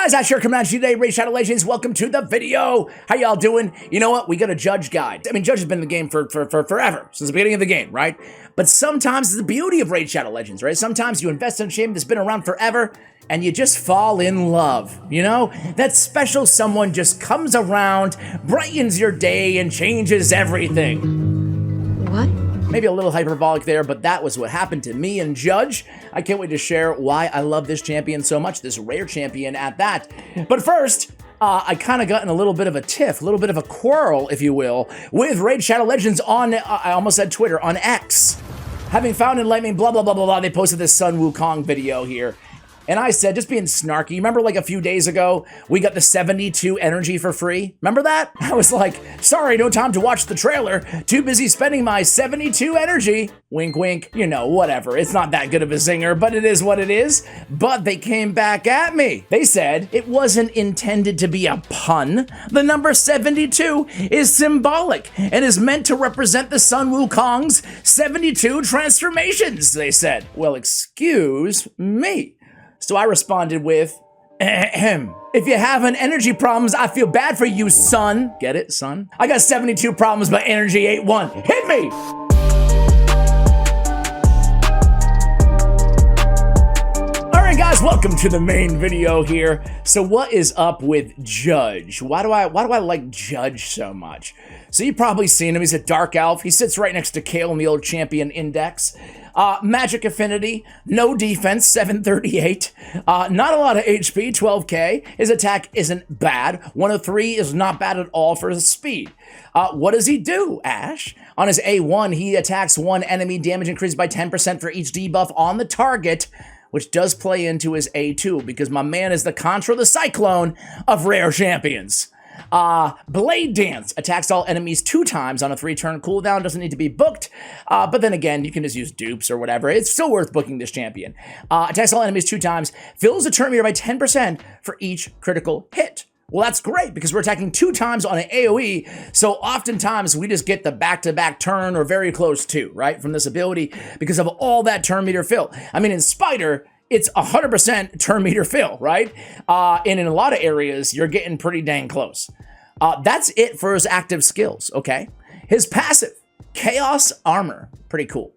guys, Ash here coming at you today, Raid Shadow Legends. Welcome to the video. How y'all doing? You know what? We got a Judge guide. I mean, Judge has been in the game for forever, since the beginning of the game, right? But sometimes it's the beauty of Raid Shadow Legends, right? Sometimes you invest in a champion that's been around forever, and you just fall in love, you know? That special someone just comes around, brightens your day, and changes everything. What? Maybe a little hyperbolic there, but that was what happened to me and Judge. I can't wait to share why I love this champion so much, this rare champion at that. But first, I kind of got in a little bit of a tiff, a little bit of a quarrel, if you will, with Raid Shadow Legends on, I almost said Twitter, on X. Having found enlightenment, blah, blah, blah, blah, blah, they posted this Sun Wukong video here. And I said, just being snarky, remember like a few days ago, we got the 72 energy for free? Remember that? I was like, sorry, no time to watch the trailer. Too busy spending my 72 energy. Wink, wink. You know, whatever. It's not that good of a zinger, but it is what it is. But they came back at me. They said it wasn't intended to be a pun. The number 72 is symbolic and is meant to represent the Sun Wukong's 72 transformations, they said. Well, excuse me. So I responded with, ahem. If you have an energy problems, I feel bad for you, son. Get it, son? I got 72 problems, but energy ain't one. Hit me! Alright guys, welcome to the main video here. So what is up with Judge? Why do I like Judge so much? So you've probably seen him, he's a dark elf. He sits right next to Kale in the old champion index. Magic affinity, no defense, 738. Not a lot of HP, 12k. His attack isn't bad. 103 is not bad at all for his speed. What does he do, Ash? On his A1, he attacks one enemy, damage increased by 10% for each debuff on the target, which does play into his A2, because my man is the Contra the Cyclone of rare champions. Blade Dance attacks all enemies 2 times on a 3-turn cooldown, doesn't need to be booked, but then again, you can just use dupes or whatever. It's still worth booking this champion. Attacks all enemies 2 times, fills the turn meter by 10% for each critical hit. Well, that's great, because we're attacking 2 times on an AoE, so oftentimes we just get the back-to-back turn or very close to, right, from this ability, because of all that turn meter fill. I mean, in Spider, it's 100% turn meter fill, right? And in a lot of areas, you're getting pretty dang close. That's it for his active skills, okay? His passive, Chaos Armor, pretty cool.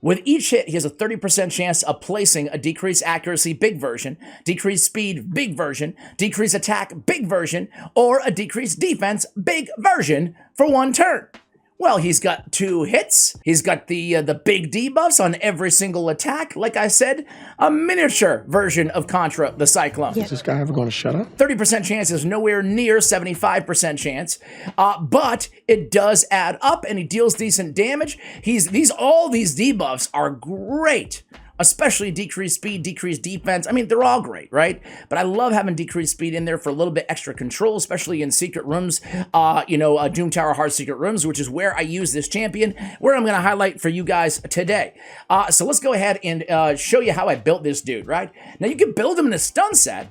With each hit, he has a 30% chance of placing a decreased accuracy, big version, decreased speed, big version, decreased attack, big version, or a decreased defense, big version for 1 turn. Well, he's got 2 hits. He's got the big debuffs on every single attack. Like I said, a miniature version of Contra the Cyclone. Is this guy ever going to shut up? 30% chance is nowhere near 75% chance, but it does add up, and he deals decent damage. All these debuffs are great. Especially decreased speed, decreased defense. I mean, they're all great, right? But I love having decreased speed in there for a little bit extra control, especially in secret rooms, Doom Tower Hard secret rooms, which is where I use this champion, where I'm going to highlight for you guys today. So let's go ahead and show you how I built this dude, right? Now, you can build him in a stun set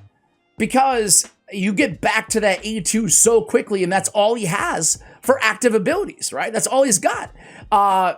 because you get back to that A2 so quickly, and that's all he has for active abilities, right? That's all he's got.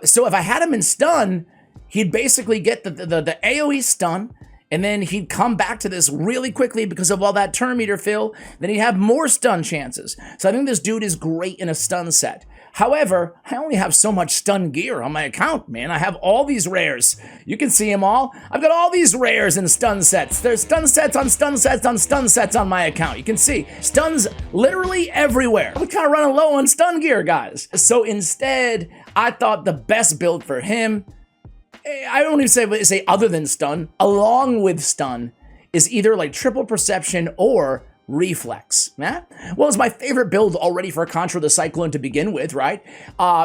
So if I had him in stun, he'd basically get the AoE stun, and then he'd come back to this really quickly because of all that turn meter fill. Then he'd have more stun chances. So I think this dude is great in a stun set. However, I only have so much stun gear on my account, man. I have all these rares. You can see them all. I've got all these rares and stun sets. There's stun sets on stun sets on stun sets on my account. You can see stuns literally everywhere. We're kind of running low on stun gear, guys. So instead, I thought the best build for him, I don't even say other than stun, along with stun, is either like triple perception or reflex. Yeah? Well, it's my favorite build already for Contra the Cyclone to begin with, right?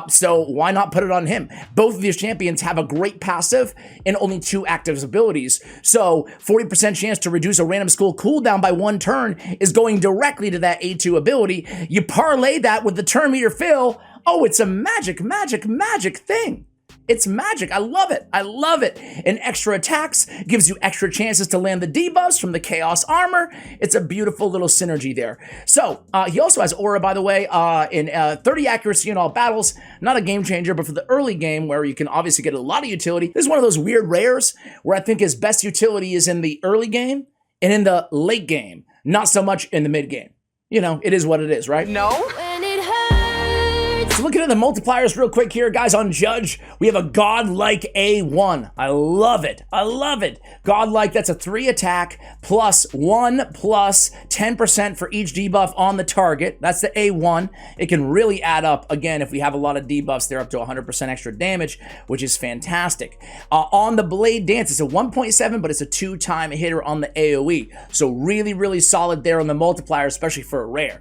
So why not put it on him? Both of these champions have a great passive and only 2 active abilities. So 40% chance to reduce a random skill cooldown by 1 turn is going directly to that A2 ability. You parlay that with the turn meter fill. Oh, it's a magic thing. It's magic. I love it. I love it. And extra attacks gives you extra chances to land the debuffs from the Chaos Armor. It's a beautiful little synergy there. So he also has Aura, by the way, in 30 accuracy in all battles. Not a game changer, but for the early game where you can obviously get a lot of utility. This is one of those weird rares where I think his best utility is in the early game and in the late game. Not so much in the mid game. You know, it is what it is, right? No. So looking at the multipliers real quick here, guys, on Judge, we have a godlike A1. I love it. I love it. Godlike, that's a 3 attack plus 1 plus 10% for each debuff on the target. That's the A1. It can really add up, again, if we have a lot of debuffs, they're up to 100% extra damage, which is fantastic. On the Blade Dance, it's a 1.7, but it's a 2-time hitter on the AoE. So really, really solid there on the multiplier, especially for a rare.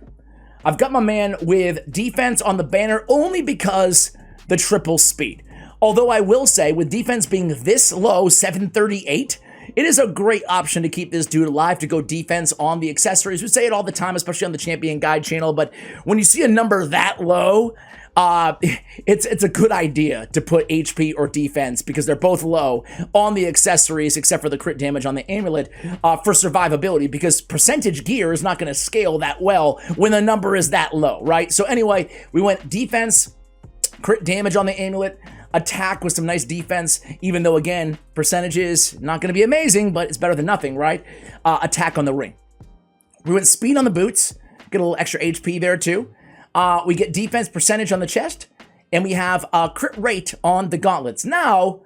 I've got my man with defense on the banner only because the triple speed. Although I will say, with defense being this low, 738, it is a great option to keep this dude alive, to go defense on the accessories. We say it all the time, especially on the Champion Guide channel, but when you see a number that low, it's a good idea to put HP or defense, because they're both low on the accessories, except for the crit damage on the amulet, for survivability, because percentage gear is not going to scale that well when the number is that low, right? So anyway, we went defense, crit damage on the amulet, attack with some nice defense, even though, again, percentages not going to be amazing, but it's better than nothing, right? Attack on the ring. We went speed on the boots, get a little extra HP there too. We get defense percentage on the chest, and we have crit rate on the gauntlets. Now,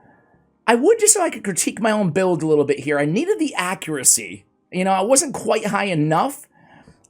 I would, just so I could critique my own build a little bit here, I needed the accuracy. You know, I wasn't quite high enough.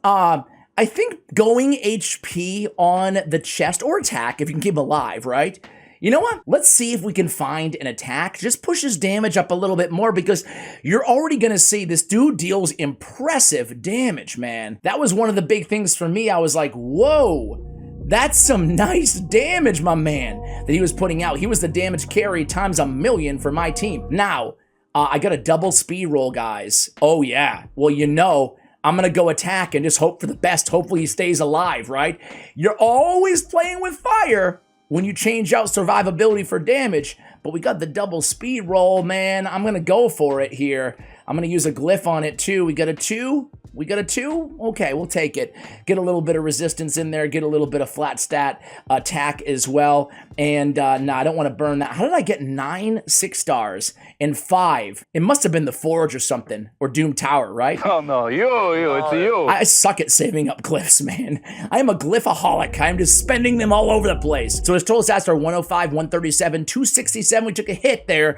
I think going HP on the chest, or attack, if you can keep him alive, right? You know what? Let's see if we can find an attack. Just push his damage up a little bit more, because you're already going to see this dude deals impressive damage, man. That was one of the big things for me. I was like, whoa, that's some nice damage, my man, that he was putting out. He was the damage carry times 1,000,000 for my team. Now, I got a double speed roll, guys. Oh, yeah. Well, you know, I'm going to go attack and just hope for the best. Hopefully he stays alive, right? You're always playing with fire when you change out survivability for damage, but we got the double speed roll, man. I'm going to go for it here. I'm going to use a glyph on it too. We got a 2. We got a 2? Okay, we'll take it. Get a little bit of resistance in there. Get a little bit of flat stat attack as well. And no, I don't want to burn that. How did I get 9 6 stars and 5? It must have been the Forge or something, or Doom Tower, right? Oh no, it's you. I suck at saving up glyphs, man. I am a glyphaholic. I'm just spending them all over the place. So his total stats are 105, 137, 267. We took a hit there.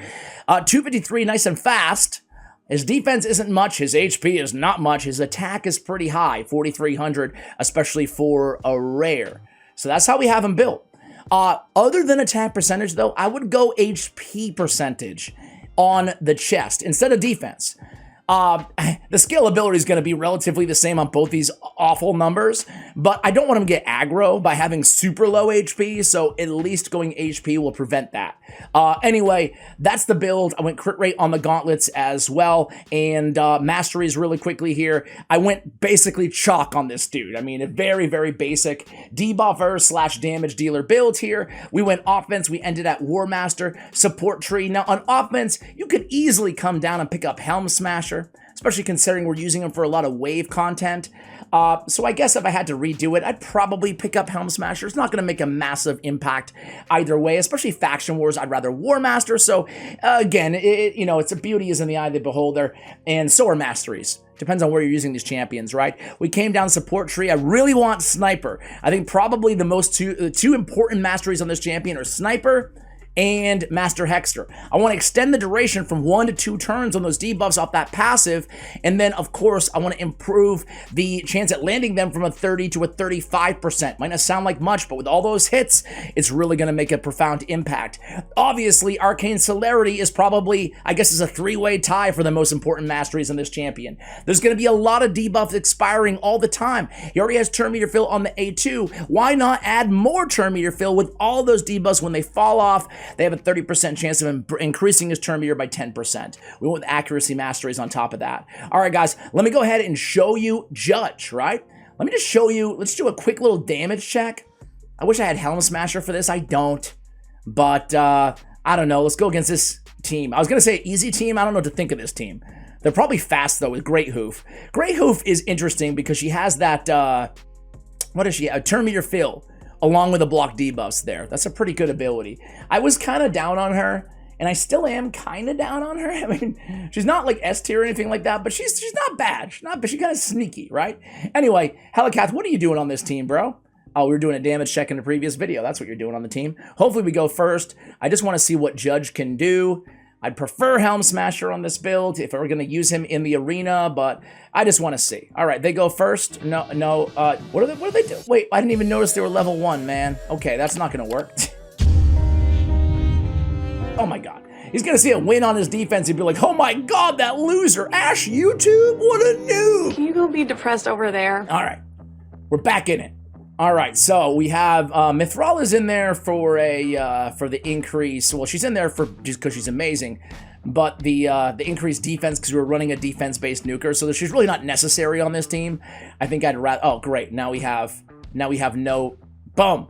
253, nice and fast. His defense isn't much, his HP is not much, his attack is pretty high, 4,300, especially for a rare. So that's how we have him built. Other than attack percentage, though, I would go HP percentage on the chest instead of defense. The scalability is going to be relatively the same on both these awful numbers, but I don't want him to get aggro by having super low HP, so at least going HP will prevent that. Anyway, that's the build. I went crit rate on the gauntlets as well, and masteries really quickly here. I went basically chalk on this dude. I mean, a very, very basic debuffer / damage dealer build here. We went offense. We ended at War Master, support tree. Now, on offense, you could easily come down and pick up Helm Smasher, especially considering we're using them for a lot of wave content. So I guess if I had to redo it, I'd probably pick up Helm Smasher. It's not going to make a massive impact either way, especially Faction Wars. I'd rather War Master. So again, you know, it's a beauty is in the eye of the beholder, and so are Masteries. Depends on where you're using these champions, right? We came down support tree. I really want Sniper. I think probably the two important Masteries on this champion are Sniper and Master Hexter. I want to extend the duration from 1 to 2 turns on those debuffs off that passive, and then, of course, I want to improve the chance at landing them from a 30 to a 35%. Might not sound like much, but with all those hits, it's really going to make a profound impact. Obviously, Arcane Celerity is probably, I guess, is a 3-way tie for the most important Masteries in this champion. There's going to be a lot of debuffs expiring all the time. He already has Turn Meter Fill on the A2. Why not add more Turn Meter Fill with all those debuffs when they fall off? They have a 30% chance of increasing his turn meter by 10%. We went with accuracy masteries on top of that. All right, guys, let me go ahead and show you Judge, right? Let me just show you, let's do a quick little damage check. I wish I had Helm Smasher for this. I don't. But, I don't know. Let's go against this team. I was going to say easy team. I don't know what to think of this team. They're probably fast, though, with Great Hoof. Great Hoof is interesting because she has that, what is she? A Turn Meter Fill, along with the block debuffs there. That's a pretty good ability. I was kind of down on her and I still am kind of down on her. I mean, she's not like S tier or anything like that, but she's not bad. She's kind of sneaky, right? Anyway, Helicath, what are you doing on this team, bro? Oh, we were doing a damage check in the previous video. That's what you're doing on the team. Hopefully we go first. I just want to see what Judge can do. I'd prefer Helm Smasher on this build if we're going to use him in the arena, but I just want to see. All right, they go first. No, what do they do? Wait, I didn't even notice they were level 1, man. Okay, that's not going to work. Oh my God. He's going to see a win on his defense and be like, oh my God, that loser, Ash YouTube, what a noob. Can you go be depressed over there? All right, we're back in it. All right, so we have Mithrala's in there for the increase. Well, she's in there for just because she's amazing, but the increased defense because we're running a defense-based nuker, so she's really not necessary on this team. I think I'd rather. Oh, great! Now we have no boom.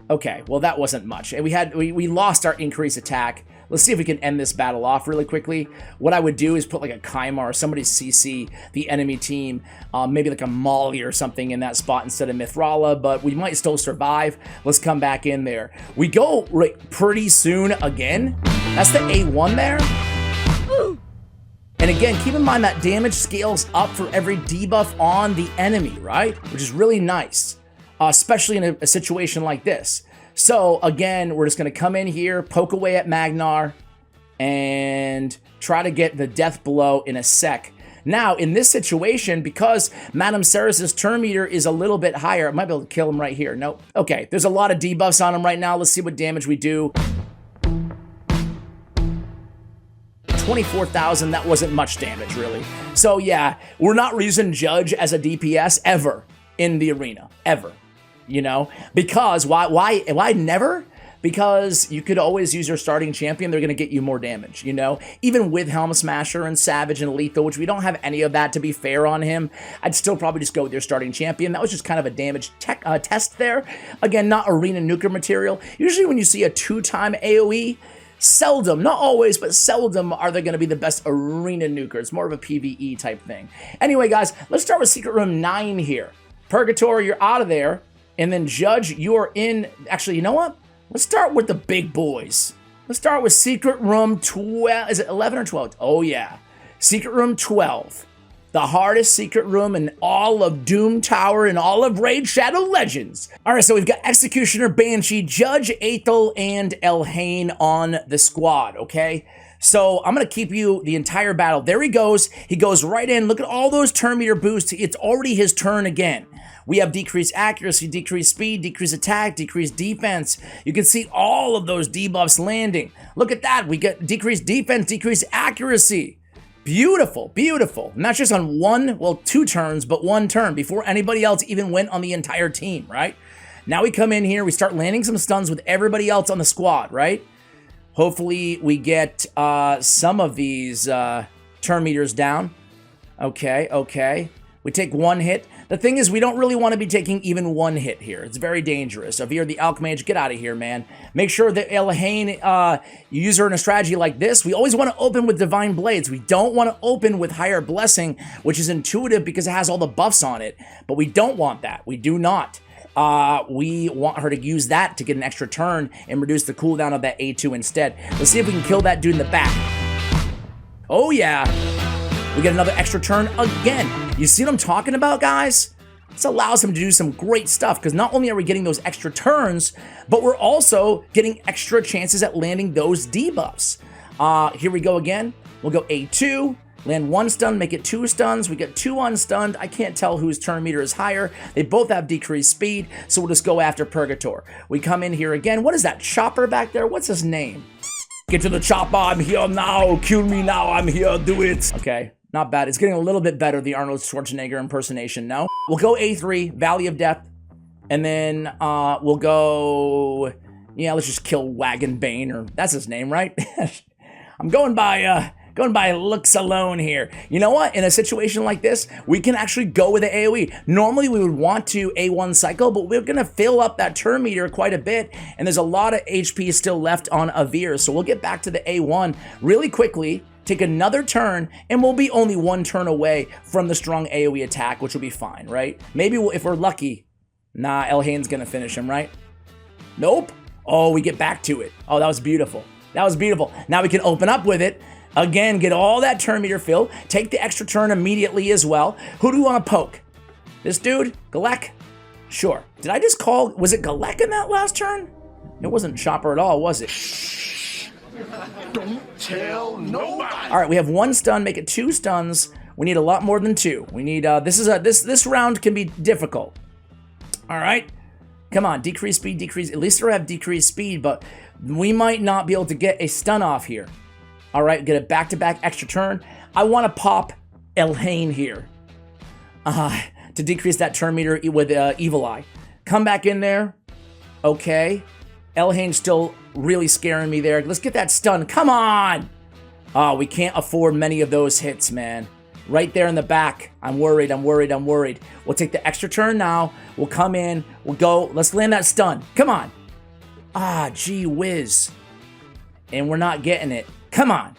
Okay, well that wasn't much, and we lost our increased attack. Let's see if we can end this battle off really quickly. What I would do is put like a Kaimar or somebody CC the enemy team, maybe like a Molly or something in that spot instead of Mithrala, but we might still survive. Let's come back in there. We go pretty soon again. That's the A1 there. And again, keep in mind that damage scales up for every debuff on the enemy, right? Which is really nice, especially in a situation like this. So again, we're just going to come in here, poke away at Magnar, and try to get the death blow in a sec. Now, in this situation, because Madame Ceres' turn meter is a little bit higher, I might be able to kill him right here. Nope. Okay, there's a lot of debuffs on him right now. Let's see what damage we do. 24,000, that wasn't much damage, really. So yeah, we're not using Judge as a DPS ever in the arena, ever. You know, because why never? Because you could always use your starting champion. They're going to get you more damage, you know, even with Helm Smasher and Savage and Lethal, which we don't have any of that to be fair on him. I'd still probably just go with your starting champion. That was just kind of a damage test there. Again, not arena nuker material. Usually when you see a 2-time AoE, seldom, not always, but seldom are they going to be the best arena nuker. It's more of a PvE type thing. Anyway, guys, let's start with Secret Room 9 here. Purgatory, you're out of there. And then Judge, you're in. Actually, you know what? Let's start with the big boys. Let's start with Secret Room 12. Is it 11 or 12? Oh, yeah. Secret Room 12. The hardest secret room in all of Doom Tower and all of Raid Shadow Legends. All right, so we've got Executioner, Banshee, Judge, Aethel, and Elhain on the squad, okay? So I'm going to keep you the entire battle. There he goes. He goes right in. Look at all those turn meter boosts. It's already his turn again. We have decreased accuracy, decreased speed, decreased attack, decreased defense. You can see all of those debuffs landing. Look at that. We get decreased defense, decreased accuracy. Beautiful, beautiful. Not just on one, well, 2 turns, but 1 turn before anybody else even went on the entire team, right? Now we come in here, we start landing some stuns with everybody else on the squad, right? Hopefully we get some of these turn meters down. Okay, okay. We take 1 hit. The thing is, we don't really want to be taking even 1 hit here. It's very dangerous. So if you're the Alchemage, get out of here, man. Make sure that Elhain, you use her in a strategy like this. We always want to open with Divine Blades. We don't want to open with Higher Blessing, which is intuitive because it has all the buffs on it. But we don't want that. We do not. We want her to use that to get an extra turn and reduce the cooldown of that A2 instead. Let's see if we can kill that dude in the back. Oh, yeah. We get another extra turn again. You see what I'm talking about, guys? This allows him to do some great stuff because not only are we getting those extra turns, but we're also getting extra chances at landing those debuffs. Here we go again. We'll go A2, land 1 stun, make it 2 stuns. We get 2 unstunned. I can't tell whose turn meter is higher. They both have decreased speed, so we'll just go after Purgator. We come in here again. What is that chopper back there? What's his name? Get to the chopper. I'm here now. Kill me now. I'm here. Do it. Okay. Not bad. It's getting a little bit better, the Arnold Schwarzenegger impersonation, no? We'll go A3, Valley of Death, and then we'll go, yeah, let's just kill Wagon Bane, or that's his name, right? I'm going by looks alone here. You know what? In a situation like this, we can actually go with the AoE. Normally, we would want to A1 cycle, but we're going to fill up that turn meter quite a bit, and there's a lot of HP still left on Avir, so we'll get back to the A1 really quickly, take another turn, and we'll be only 1 turn away from the strong AoE attack, which will be fine, right? Maybe if we're lucky. Nah, Elhain's gonna finish him, right? Nope. Oh, we get back to it. Oh, that was beautiful. That was beautiful. Now we can open up with it. Again, get all that turn meter fill. Take the extra turn immediately as well. Who do we want to poke? This dude? Galek? Sure. Did I just call? Was it Galek in that last turn? It wasn't Chopper at all, was it? Don't tell nobody. All right, we have 1 stun. Make it 2 stuns. We need a lot more than 2. We need this round can be difficult. All right, come on, decrease speed, decrease. At least we have decreased speed, but we might not be able to get a stun off here. All right, get a back-to-back extra turn. I want to pop Elhain here to decrease that turn meter with Evil Eye. Come back in there. Okay, Elhain's still really scaring me there. Let's get that stun. Come on. Oh, we can't afford many of those hits, man. Right there in the back. I'm worried. We'll take the extra turn now. We'll come in. We'll go. Let's land that stun. Come on. Ah, gee whiz. And we're not getting it. Come on.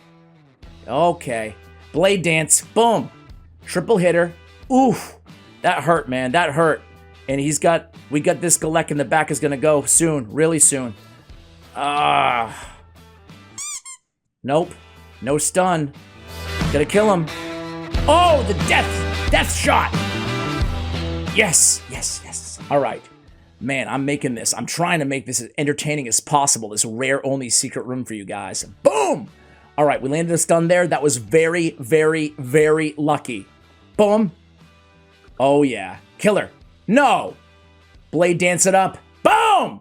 Okay. Blade Dance. Boom. Triple hitter. Oof. That hurt, man. That hurt. And we got this Galek in the back is going to go soon. Really soon. Nope. No stun. Gotta kill him. Oh, the death shot. Yes. All right. Man, I'm trying to make this as entertaining as possible. This rare only secret room for you guys. Boom. All right, we landed a stun there. That was very, very, very lucky. Boom. Oh, yeah. Killer. No. Blade Dance it up. Boom.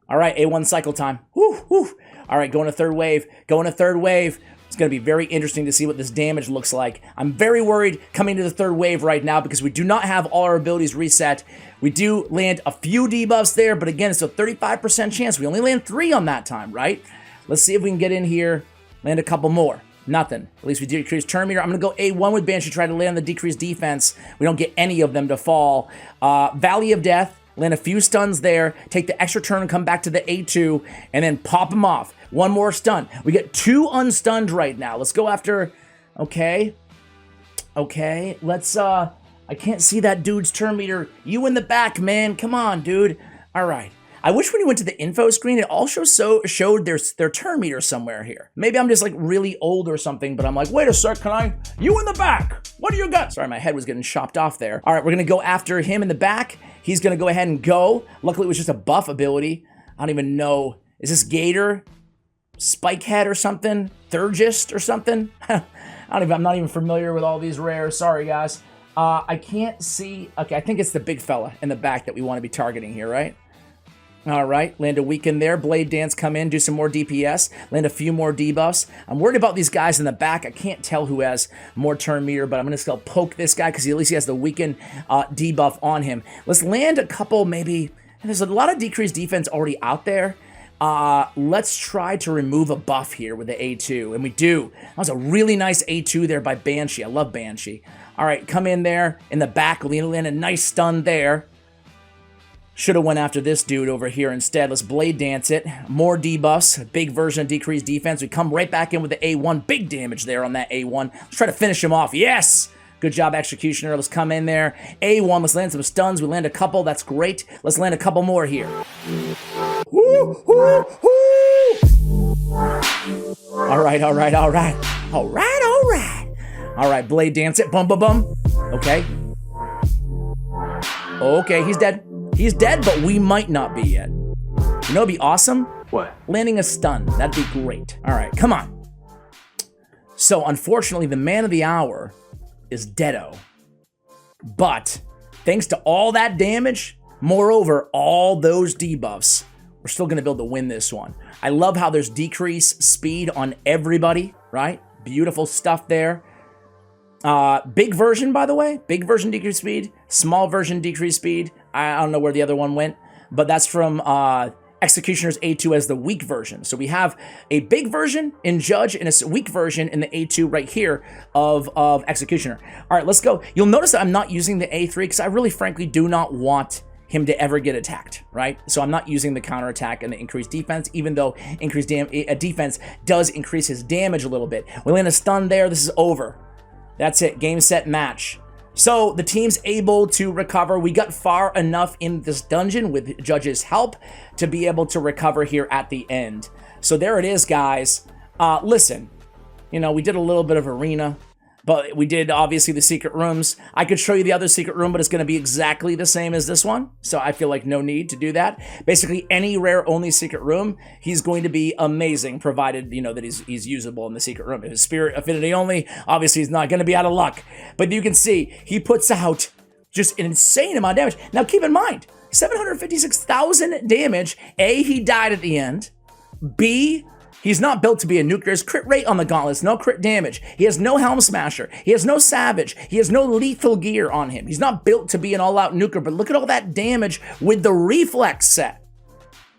All right, A1 cycle time. Woo. All right, going to third wave. It's going to be very interesting to see what this damage looks like. I'm very worried coming to the third wave right now because we do not have all our abilities reset. We do land a few debuffs there, but again, it's a 35% chance. We only land 3 on that time, right? Let's see if we can get in here, land a couple more. Nothing. At least we decrease turn meter. I'm going to go A1 with Banshee, try to land the decreased defense. We don't get any of them to fall. Valley of Death, land a few stuns there, take the extra turn and come back to the A2, and then pop them off. 1 more stun. We get 2 unstunned right now. Let's go after... Okay, let's... I can't see that dude's turn meter. You in the back, man. Come on, dude. All right. I wish when you went to the info screen, it also showed their turn meter somewhere here. Maybe I'm just like really old or something, but I'm like, wait a sec, you in the back. What do you got? Sorry, my head was getting chopped off there. All right, we're going to go after him in the back. He's going to go ahead and go. Luckily, it was just a buff ability. I don't even know. Is this Gator? Spikehead or something? Thurgist or something? I'm not even familiar with all these rares. Sorry, guys. I can't see. Okay, I think it's the big fella in the back that we want to be targeting here, right? All right, land a weaken there. Blade Dance come in, do some more DPS, land a few more debuffs. I'm worried about these guys in the back. I can't tell who has more turn meter, but I'm going to still poke this guy because at least he has the weaken debuff on him. Let's land a couple maybe. And there's a lot of decreased defense already out there. Let's try to remove a buff here with the A2, and we do. That was a really nice A2 there by Banshee. I love Banshee. All right, come in there in the back. We'll land a nice stun there. Should have went after this dude over here instead. Let's Blade Dance it. More debuffs. Big version of decreased defense. We come right back in with the A1. Big damage there on that A1. Let's try to finish him off. Yes! Good job, Executioner. Let's come in there. A1, let's land some stuns. We land a couple. That's great. Let's land a couple more here. Woo, woo, woo. All right. All right, Blade Dance it. Bum, bum, bum. Okay. Okay, he's dead. He's dead, but we might not be yet. You know what'd be awesome? What? Landing a stun. That'd be great. All right, come on. So, unfortunately, the man of the hour is Deado. But, thanks to all that damage, moreover, all those debuffs, we're still going to be able to win this one. I love how there's decrease speed on everybody, right? Beautiful stuff there. Big version, by the way. Big version decrease speed. Small version decrease speed. I don't know where the other one went, but that's from Executioner's A2 as the weak version. So we have a big version in Judge and a weak version in the A2 right here of Executioner. All right, let's go. You'll notice that I'm not using the A3 because I really frankly do not want him to ever get attacked, right? So I'm not using the counterattack and the increased defense, even though increased defense does increase his damage a little bit. We land a stun there. This is over. That's it. Game, set, match. So the team's able to recover. We got far enough in this dungeon with Judge's help to be able to recover here at the end. So there it is, guys. Listen, you know, we did a little bit of arena, but we did obviously the secret rooms. I could show you the other secret room, but it's going to be exactly the same as this one. So I feel like no need to do that. Basically, any rare only secret room, he's going to be amazing, provided, you know, that he's usable in the secret room. If his spirit affinity only, obviously he's not going to be out of luck. But you can see he puts out just an insane amount of damage. Now keep in mind, 756,000 damage. A, he died at the end. B, he's not built to be a nuke. There's crit rate on the gauntlets, no crit damage. He has no helm smasher. He has no savage. He has no lethal gear on him. He's not built to be an all-out nuker, but look at all that damage with the reflex set.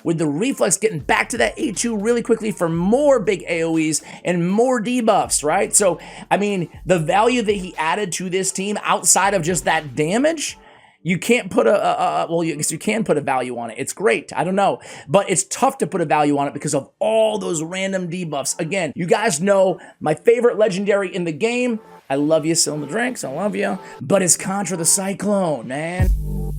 With the reflex getting back to that A2 really quickly for more big AoEs and more debuffs, right? So, I mean, the value that he added to this team outside of just that damage, you can't put well, I guess you can put a value on it. It's great. I don't know. But it's tough to put a value on it because of all those random debuffs. Again, you guys know my favorite legendary in the game. I love you, Cylinder Drinks. I love you. But it's Contra the Cyclone, man.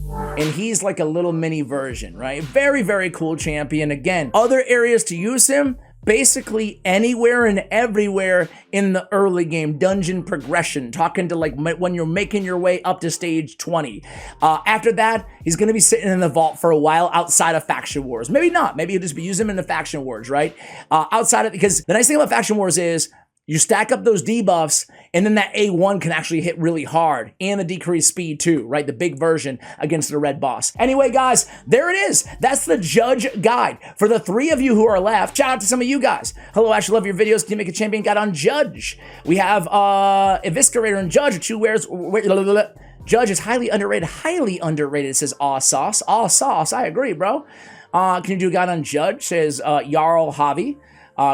And he's like a little mini version, right? Very, very cool champion. Again, other areas to use him, basically anywhere and everywhere in the early game, dungeon progression, talking to like when you're making your way up to stage 20. After that, he's going to be sitting in the vault for a while outside of Faction Wars. Maybe not. Maybe you'll just be using him in the Faction Wars, right? Outside of, because the nice thing about Faction Wars is you stack up those debuffs, and then that A1 can actually hit really hard, and the decreased speed too, right? The big version against the red boss. Anyway, guys, there it is. That's the Judge Guide. For the 3 of you who are left, shout out to some of you guys. Hello, Ash, love your videos. Can you make a champion guide on Judge? We have Eviscerator and Judge, 2 wares. Judge is highly underrated, it says Aw Sauce. Aw Sauce, I agree, bro. Can you do a guide on Judge, says Jarl Javi.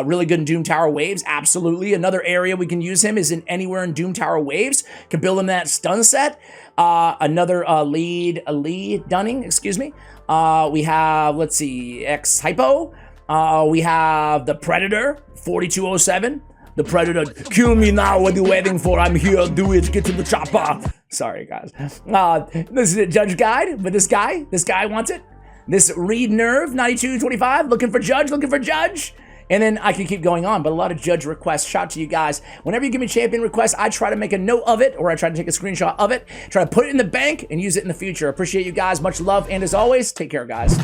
Really good in Doom Tower Waves, absolutely. Another area we can use him is in anywhere in Doom Tower Waves. Can build him that stun set. Another lead Dunning, excuse me. We have, let's see, X Hypo. We have the Predator, 4207. The Predator, kill me now, what are you waiting for? I'm here, do it, get to the chopper. Sorry, guys. This is a Judge Guide, but this guy wants it. This Reed Nerve, 9225, looking for Judge. And then I can keep going on, but a lot of Judge requests. Shout out to you guys. Whenever you give me champion requests, I try to make a note of it, or I try to take a screenshot of it, try to put it in the bank and use it in the future. Appreciate you guys. Much love. And as always, take care, guys.